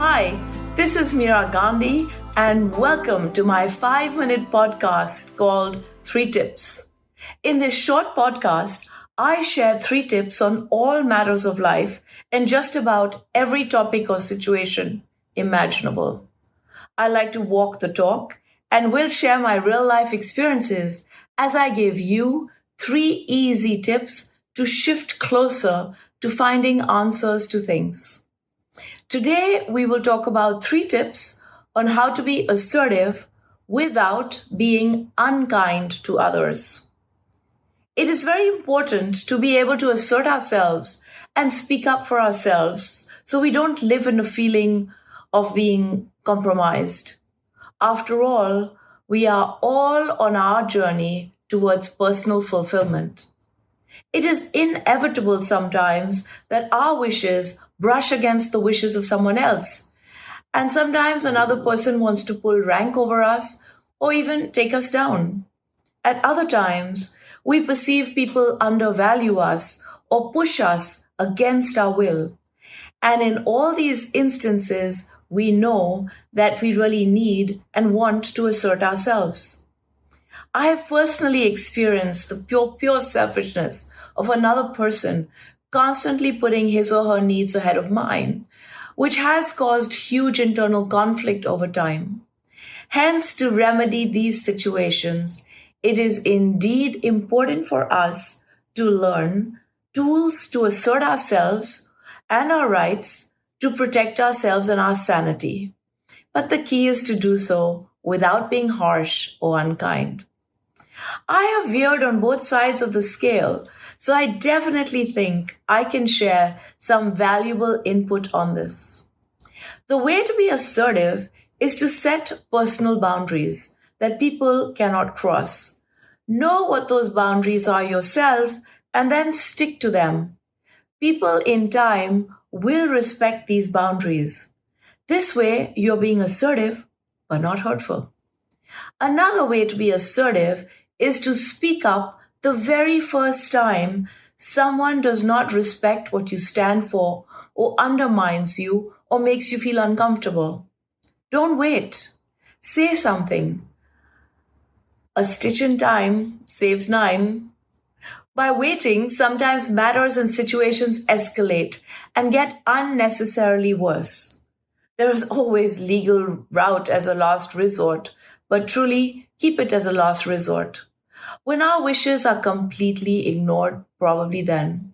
Hi, this is Meera Gandhi, and welcome to my 5-minute podcast called 3 Tips. In this short podcast, I share 3 tips on all matters of life and just about every topic or situation imaginable. I like to walk the talk and will share my real life experiences as I give you 3 easy tips to shift closer to finding answers to things. Today, we will talk about 3 tips on how to be assertive without being unkind to others. It is very important to be able to assert ourselves and speak up for ourselves so we don't live in a feeling of being compromised. After all, we are all on our journey towards personal fulfillment. It is inevitable sometimes that our wishes brush against the wishes of someone else. And sometimes another person wants to pull rank over us or even take us down. At other times, we perceive people undervalue us or push us against our will. And in all these instances, we know that we really need and want to assert ourselves. I have personally experienced the pure selfishness of another person constantly putting his or her needs ahead of mine, which has caused huge internal conflict over time. Hence, to remedy these situations, it is indeed important for us to learn tools to assert ourselves and our rights to protect ourselves and our sanity. But the key is to do so without being harsh or unkind. I have veered on both sides of the scale, so I definitely think I can share some valuable input on this. The way to be assertive is to set personal boundaries that people cannot cross. Know what those boundaries are yourself and then stick to them. People in time will respect these boundaries. This way, you're being assertive but not hurtful. Another way to be assertive is to speak up the very first time someone does not respect what you stand for or undermines you or makes you feel uncomfortable. Don't wait. Say something. A stitch in time saves 9. By waiting, sometimes matters and situations escalate and get unnecessarily worse. There is always legal route as a last resort, but truly keep it as a last resort. When our wishes are completely ignored, probably then.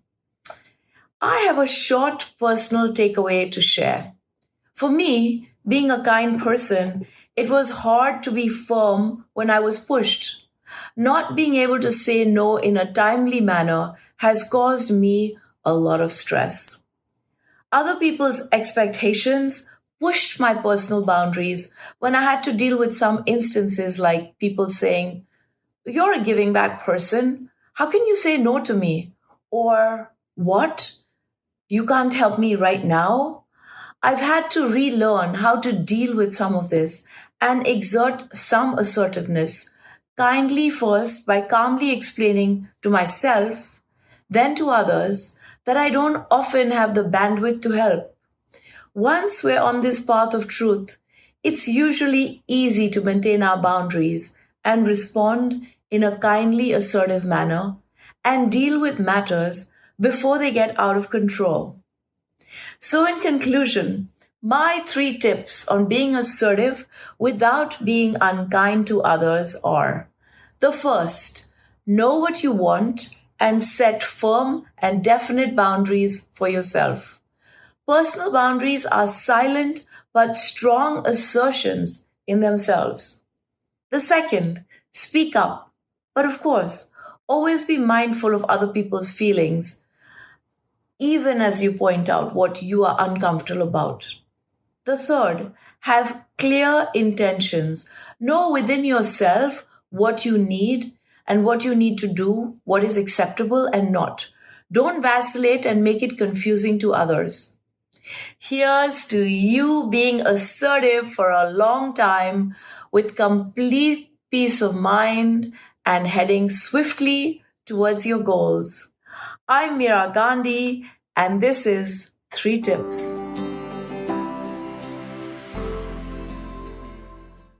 I have a short personal takeaway to share. For me, being a kind person, it was hard to be firm when I was pushed. Not being able to say no in a timely manner has caused me a lot of stress. Other people's expectations pushed my personal boundaries when I had to deal with some instances like people saying, "You're a giving back person. How can you say no to me?" Or, "What? You can't help me right now?" I've had to relearn how to deal with some of this and exert some assertiveness, kindly first by calmly explaining to myself, then to others, that I don't often have the bandwidth to help. Once we're on this path of truth, it's usually easy to maintain our boundaries and respond in a kindly, assertive manner and deal with matters before they get out of control. So in conclusion, my 3 tips on being assertive without being unkind to others are: the first, know what you want and set firm and definite boundaries for yourself. Personal boundaries are silent but strong assertions in themselves. The second, speak up. But of course, always be mindful of other people's feelings, even as you point out what you are uncomfortable about. The third, have clear intentions. Know within yourself what you need and what you need to do, what is acceptable and not. Don't vacillate and make it confusing to others. Here's to you being assertive for a long time with complete peace of mind and heading swiftly towards your goals. I'm Meera Gandhi, and this is 3 Tips.